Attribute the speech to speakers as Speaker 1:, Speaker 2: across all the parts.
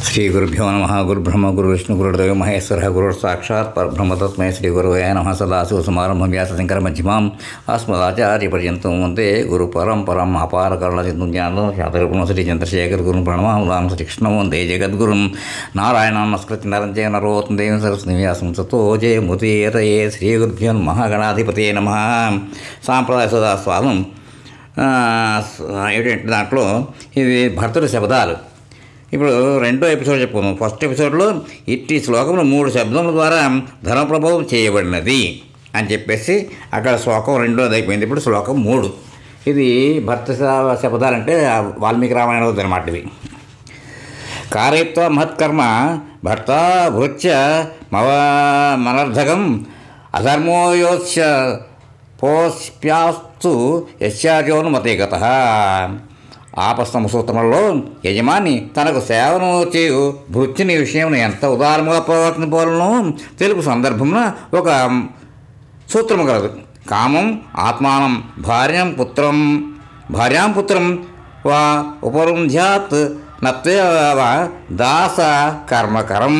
Speaker 1: శ్రీ గురుభ్యో నమ. గురుబ్రహ్మ గురువిష్ణు గురుదేవ మహేశ్వర గురు సాక్షాత్ పరబ్రహ్మతత్మయ శ్రీ గురువే నమ. సదాశివ సమారంభం వ్యాసశంకర మధ్యమాం అస్మదాచార్య పర్యంతం వందే గురు పరంపరం అపార కరుణ సింధు జ్ఞానం శాతరూపణ శ్రీ చంద్రశేఖర గురు ప్రణమాం శ్రీ కృష్ణం వందే జగద్గురుం నారాయణ నమస్కృతి నరంజయ నరోత్తం దేవం సరస్వతి వ్యాసం సతో జయముదీరయే. శ్రీ గురుభ్యో మహాగణాధిపతే నమ. సాంప్రదాయ సదాస్వాదం ఏంటంటే దాంట్లో ఇది భర్తృ శబ్దాలు. ఇప్పుడు రెండో ఎపిసోడ్ చెప్పుకుందాం. ఫస్ట్ ఎపిసోడ్లో ఇట్టి శ్లోకములు 3 శబ్దముల ద్వారా ధర్మప్రభావం చేయబడినది అని చెప్పేసి అక్కడ శ్లోకం రెండోది అయిపోయింది. ఇప్పుడు శ్లోకం 3. ఇది భర్త శబ్దాలంటే వాల్మీకి రామాయణం అనమాట. ఇవి కారయిత్వ మహత్కర్మ భర్త భృత్య మనర్ధకం అధర్మోయోత్స పోస్ప్యాస్తు యశ్చార్యోనుమతే గతః. ఆపస్తమ సూత్రంలో యజమాని తనకు సేవను చేయు భృత్యుని విషయం ఎంత ఉదారంగా ప్రవర్తింపవలనో తెలుపు సందర్భంలో ఒక సూత్రము కలదు. కామం ఆత్మానం భార్యాం పుత్రం వా ఉపరుంధ్యాత్ నత్వ దాస కర్మకరం.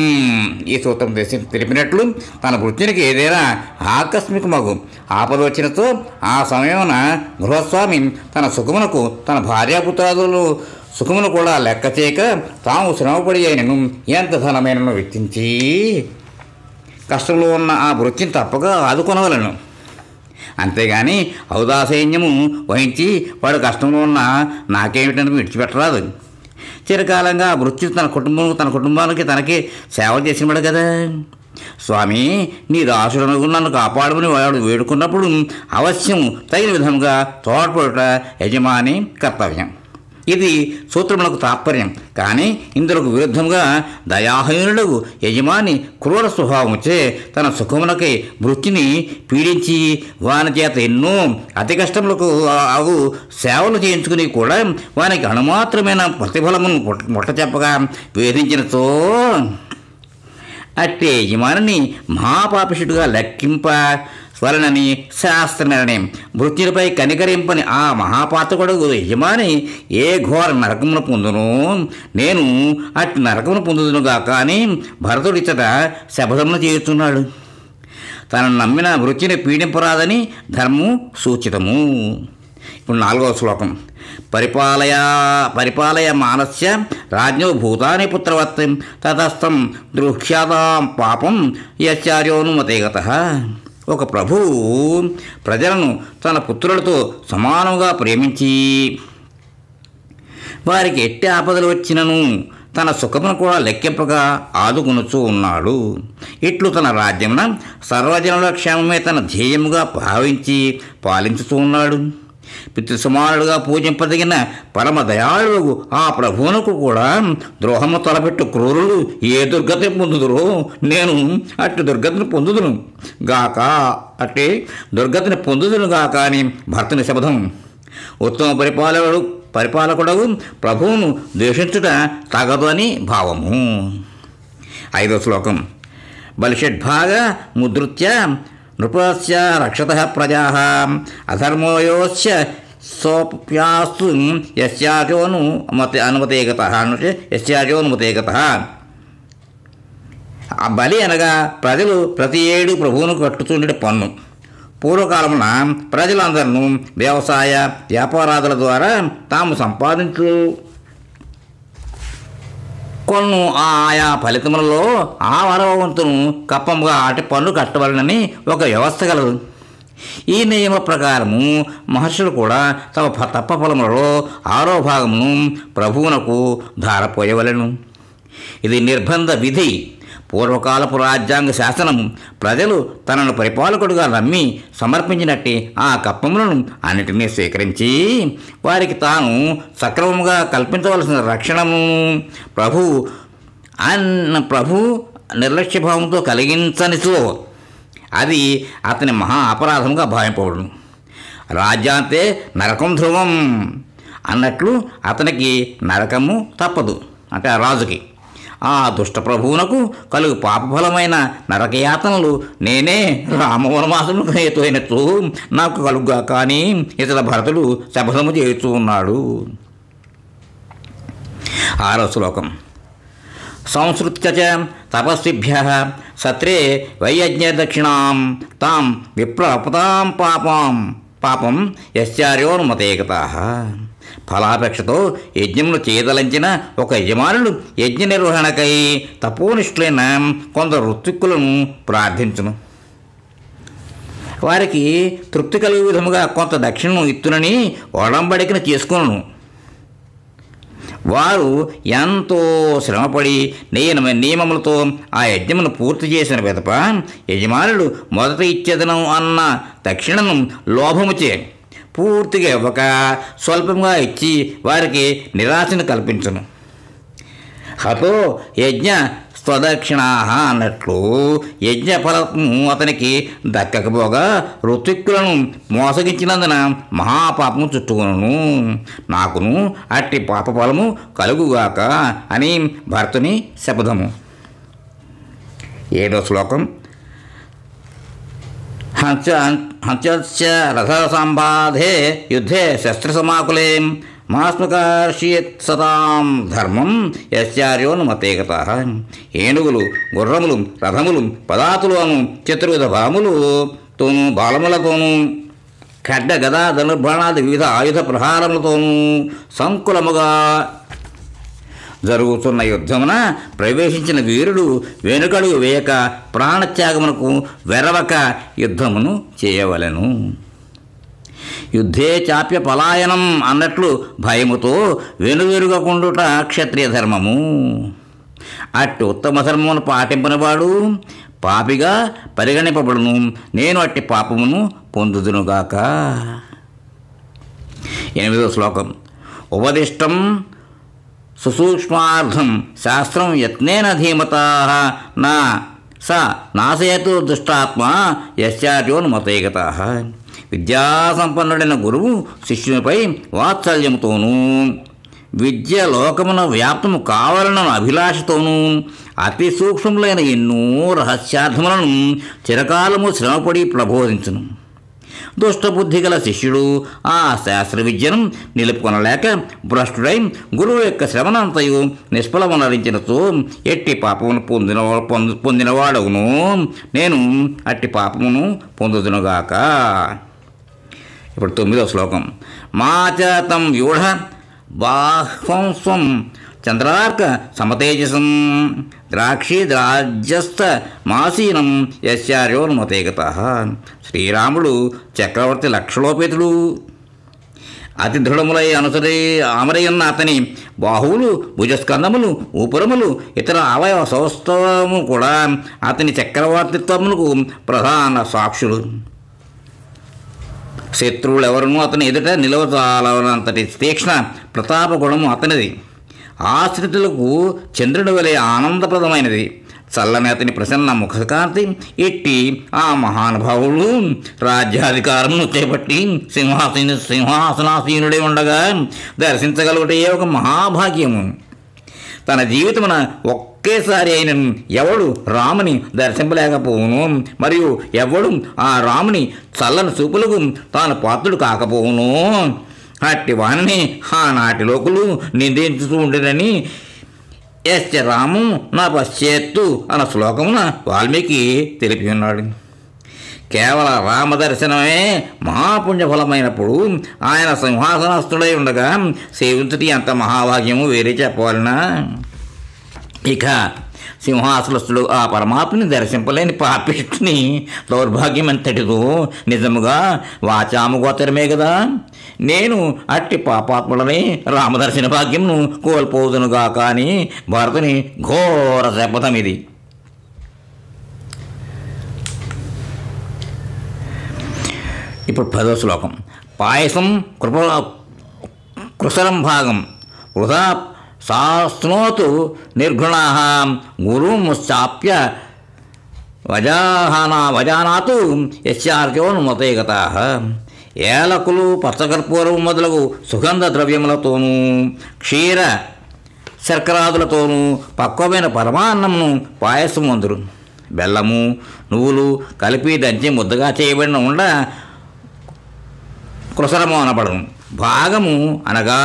Speaker 1: ఈ సూత్రం తెలిపినట్లు తన వృత్తినికి ఏదైనా ఆకస్మికమగు ఆపద వచ్చినతో ఆ సమయమున గృహస్వామి తన సుఖమునకు తన భార్యాపుత్రాదులు సుఖమును కూడా లెక్క చేయక తాము శ్రమపడి అయినను ఎంత ధనమైనను వెచ్చించి కష్టంలో ఉన్న ఆ వృత్తిని తప్పగా ఆదుకొనవలను. అంతేగాని ఔదాసైన్యము వహించి వాడు కష్టంలో ఉన్న నాకేమిటని విడిచిపెట్టరాదు. చిరకాలంగా మృత్యు తన కుటుంబానికి తనకి సేవ చేసినవాడు కదా. స్వామి, నీ దాసుడను నన్ను కాపాడమని వాడు వేడుకున్నప్పుడు అవశ్యం తగిన విధంగా తోడ్పడుట యజమాని కర్తవ్యం. ఇది సూత్రములకు తాత్పర్యం. కానీ ఇందులకు విరుద్ధంగా దయాహీనుడు యజమాని క్రూర స్వభావముచే తన సుఖమునకై వృత్తిని పీడించి వాని చేత ఎన్నో అతి కష్టములకు అవు సేవలు చేయించుకుని కూడా వానికి అణుమాత్రమైన ప్రతిఫలమును ముట్ట చెప్పగా వేధించినతో అట్టే యజమానిని మహాపాపిషుడుగా లెక్కింప స్వరణని శాస్త్ర నిర్ణయం. వృత్తిపై కనికరింపని ఆ మహాపాతకుడు యజమాని ఏ ఘోర నరకమును పొందును. నేను అట్టి నరకమును పొందుదునుగా కానీ భరతుడిచ్చట శపథమును చేస్తున్నాడు. తనను నమ్మిన వృత్తిని పీడింపరాదని ధర్మము సూచితము. ఇప్పుడు 4వ శ్లోకం. పరిపాలయ మానస్య రాజ్ఞో భూతాని పుత్రవత్ తతస్థం దృక్ష్యాతాం పాపం యశ్చార్యోనుమతే గతః. ఒక ప్రభువు ప్రజలను తన పుత్రులతో సమానంగా ప్రేమించి వారికి ఎట్టి ఆపదలు వచ్చినను తన సుఖమును కూడా లెక్కింపగా ఆదుకొనుచూ ఉన్నాడు. ఇట్లు తన రాజ్యమున సర్వజనుల క్షేమమే తన ధ్యేయముగా భావించి పాలించుతూ ఉన్నాడు. పితృసమానుడుగా పూజింపదగిన పరమ దయాళువు ఆ ప్రభువునకు కూడా ద్రోహము తలపెట్టు క్రూరులు ఏ దుర్గతిని పొందుదురో నేను అట్టి దుర్గతిని పొందుదును గాక అని భర్తని శపథం. ఉత్తమ పరిపాలకుడవు ప్రభువును ద్వేషించుట తగదు అని భావము. 5వ శ్లోకం. బలిషడ్భాగ ముద్రుత్య నృపస్య రక్షతః ప్రజాః అధర్మోయోస్య సోప్యాస్తు యశ్చార్యోనుమతే గతః. ఆ బలి అనగా ప్రజలు ప్రతి ఏడు ప్రభువును కట్టుతుండే పన్ను. పూర్వకాలమున ప్రజలందరూ వ్యవసాయ వ్యాపారాదుల ద్వారా తాము సంపాదించు కొన్ను ఆయా ఫలితములలో ఆ వరవంతును కప్పముగా అటు పన్ను కట్టవలనని ఒక వ్యవస్థ కలదు. ఈ నియమ ప్రకారము మహర్షులు కూడా తమ తప్ప ఫలములలో 6వ భాగమును ప్రభువునకు ధారపోయవలెను. ఇది నిర్బంధ విధి. పూర్వకాలపు రాజ్యాంగ శాసనము ప్రజలు తనను పరిపాలకుడుగా నమ్మి సమర్పించినట్టు ఆ కప్పములను అన్నిటినీ స్వీకరించి వారికి తాను సక్రమముగా కల్పించవలసిన రక్షణము ప్రభు నిర్లక్ష్యభావంతో కలిగించనితో అది అతని మహా అపరాధముగా భావింపబడును. రాజ్యాంతే నరకం ధ్రువం అన్నట్లు అతనికి నరకము తప్పదు. అంటే ఆ రాజుకి ఆ దుష్ట ప్రభువునకు కలుగు పాపఫలమైన నరకయాతనలు నేనే రామవనవాసములకు హేతు అయినట్టు నాకు కలుగుగా కానీ ఇతర భరతుడు శపథము చేస్తూ ఉన్నాడు. 6వ శ్లోకం. సంసృత్య చ తపస్విభ్యః సత్రే వైయజ్ఞదక్షిణాం తాం విప్రపతాం పాపం యశ్చార్యోనుమతే గతాః. ఫలాపేక్షతో యజ్ఞమును చేయదలంచిన ఒక యజమానుడు యజ్ఞ నిర్వహణకై తపోనిష్ఠులైన కొందరు ఋత్విక్కులను ప్రార్థించును. వారికి తృప్తి కలిగే విధముగా కొంత దక్షిణను ఇత్తునని ఒడంబడికను చేసుకును. వారు ఎంతో శ్రమపడి నియమములతో ఆ యజ్ఞమును పూర్తి చేసిన పిదప యజమానుడు మొదట ఇచ్చేదనం అన్న దక్షిణను లోభముచే పూర్తిగా ఇవ్వక స్వల్పంగా ఇచ్చి వారికి నిరాశను కల్పించును. హతో యజ్ఞ స్వదక్షిణా అన్నట్లు యజ్ఞ ఫలము అతనికి దక్కకపోగా ఋత్విక్కులను మోసగించినందున మహాపాపము చుట్టుకొనును. నాకును అట్టి పాప ఫలము కలుగుగాక అని భర్తుని శపథము. 7వ శ్లోకం. హంత్య రథసంబాధే యుద్ధే శస్త్రసమాకులే మాస్మకర్షియత్ సతాం ధర్మం యశ్చార్యోనుమతే గతాః. ఏనుగులు, గుర్రములు, రథములు, పదాతులు అను చతుర్విధ భాములతోనూ బాలములతోనూ ఖడ్గ గదా ధనుర్బాణాది వివిధ ఆయుధ ప్రహారములతోనూ సంకులముగా జరుగుతున్న యుద్ధమున ప్రవేశించిన వీరుడు వెనుకడుగు వేయక ప్రాణత్యాగమునకు వెరవక యుద్ధమును చేయవలెను. యుద్ధే చాప్య పలాయనం అన్నట్లు భయముతో వెనువెరుగకుండుట క్షత్రియ ధర్మము. అట్టి ఉత్తమ ధర్మమును పాటింపనివాడు పాపిగా పరిగణింపబడును. నేను అట్టి పాపమును పొందుదునుగాక. 8వ శ్లోకం. ఉపదిష్టం సుసూక్ష్మార్థం శాస్త్రం యత్నేన ధీమతాః నా స నాశయతు దుష్టాత్మ యశ్చార్యోనుమతే గతాః. విద్యాసంపన్నుడైన గురువు శిష్యునిపై వాత్సల్యముతోనూ విద్య లోకమున వ్యాప్తము కావాలన్న అభిలాషతోనూ అతి సూక్ష్మములైన ఎన్నో రహస్యార్థములను చిరకాలము శ్రమపడి ప్రబోధించును. దుష్టబుద్ధి గల శిష్యుడు ఆ శాస్త్ర విద్యను నిలుపుకొనలేక భ్రష్టుడై గురువు యొక్క శ్రమనంతయు నిష్ఫలమునరించినచో ఎట్టి పాపమును పొందినవాడవును. నేను అట్టి పాపమును పొందుదునుగాక. ఇప్పుడు 9వ శ్లోకం. మాచతం వ్యూఢ బాహ్వంస్వం చంద్రార్క సమతేజసం ద్రాక్షి ద్రాజ్యస్థ మాసీనం యశ్చార్యోనుమతే గతాః. శ్రీరాముడు చక్రవర్తి లక్షలోపేతుడు. అతి దృఢములై ఆమరయున్న అతని బాహువులు, భుజస్కందములు, ఊపురములు, ఇతర అవయవ సౌష్ఠవము కూడా అతని చక్రవర్తిత్వమునకు ప్రధాన సాక్షులు. శత్రువులు ఎవరునూ అతని ఎదుట నిలవచాలనంతటి తీక్ష్ణ ప్రతాప గుణము అతనిది. ఆశ్రితులకు చంద్రుడి వలె ఆనందప్రదమైనది. చల్లని అతని ప్రసన్న ముఖకాంతి ఎట్టి ఆ మహానుభావుడు రాజ్యాధికారమును చేపట్టి సింహాసనాసీనుడై ఉండగా దర్శించగలుగుటే ఒక మహాభాగ్యము. తన జీవితమున ఒకేసారి అయిన ఎవడు రాముని దర్శింపలేకపోవును, మరియు ఎవడు ఆ రాముని చల్లని చూపులకు తాను పాత్రుడు కాకపోవును. అట్టి వాణిని ఆనాటి లోకులు నిందించుతూ ఉండేనని యశ్చ రాము నా పశ్చేత్తు అన్న శ్లోకమున వాల్మీకి తెలిపి ఉన్నాడు. కేవల రామదర్శనమే మహాపుణ్యఫలమైనప్పుడు ఆయన సింహాసనస్థుడై ఉండగా సేవించుటి అంత మహాభాగ్యము వేరే చెప్పాలనా? ఇక సింహాసనస్థుడు ఆ పరమాత్మని దర్శింపలేని పాపిష్టిని దౌర్భాగ్యం ఎంతటిదో నిజముగా వాచాము గోచరమే కదా. నేను అట్టి పాపాత్ములని రామదర్శన భాగ్యంను కోల్పోదునుగా కానీ భరతుని ఘోర శపథం ఇది. ఇప్పుడు 10వ శ్లోకం. పాయసం కృశలం భాగం వృధా శాస్త్నోతు నిర్ఘృణాః గురుముశ్చాప్య వజానాతు యశ్చార్యోనుమతే గతాః. ఏలకులు, పచ్చకర్పూరం మొదలగు సుగంధ ద్రవ్యములతోనూ క్షీర శర్కరాదులతోనూ పక్వమైన పరమాన్నమును పాయసం అందురు. బెల్లము, నువ్వులు కలిపి దంచి ముద్దగా చేయబడిన ఉండ కృసరము అనబడును. భాగము అనగా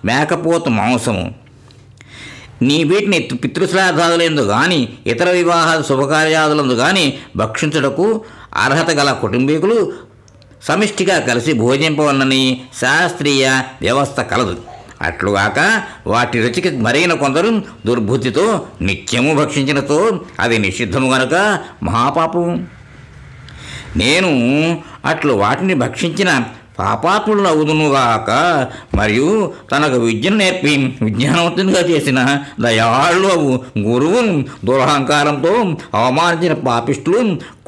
Speaker 1: మేకపోతు మాంసము. నీ వీటిని పితృశ్రాద్ధాదులందు కానీ ఇతర వివాహ శుభకార్యాదులందు కానీ భక్షించుటకు అర్హత గల కుటుంబీకులు సమిష్టిగా కలిసి భోజింపవలనని శాస్త్రీయ వ్యవస్థ కలదు. అట్లుగాక వాటి రుచికి మరైన కొందరు దుర్బుద్ధితో నిత్యము భక్షించినతో అది నిషిద్ధము గనుక మహాపాపం. నేను అట్లు వాటిని భక్షించిన పాపాత్ములను అవుదునుగాక, మరియు తనకు విద్యను నేర్పి విజ్ఞానవంతునిగా చేసిన దయాళు గురువును దురహంకారంతో అవమానించిన పాపిష్టులు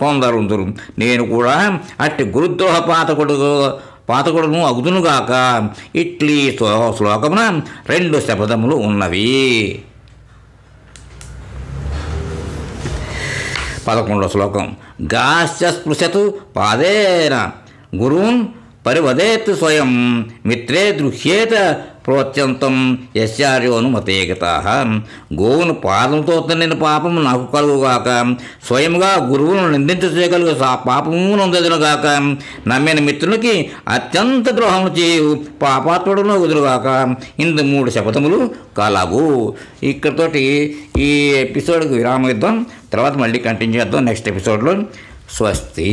Speaker 1: కొందరుందరు. నేను కూడా అట్టి గురుద్రోహ పాతకుడును అగుదునుగాక. ఇట్లీ శ్లోకమున 2 శపథములు ఉన్నవి. 11వ శ్లోకం. గాశ్చ స్పృశతు పాదేన గురున్ పరివదేత్ స్వయం మిత్రే దృహ్యేత ప్రోత్యంతం యస్యార్యోనుమతే గతాః. గోవును పాదంతో తన్నిన పాపము నాకు కలుగుగాక, స్వయంగా గురువును నిందించగలుగు పాపము నొందదునుగాక, నమ్మిన మిత్రునికి అత్యంత ద్రోహము చేయు పాపాత్ముడును వదులుగాక. ఇందు 3 శపథములు కలవు. ఇక్కడితోటి ఈ ఎపిసోడ్కి విరామం ఇద్దాం. తర్వాత మళ్ళీ కంటిన్యూ చేద్దాం నెక్స్ట్ ఎపిసోడ్లో. స్వస్తి.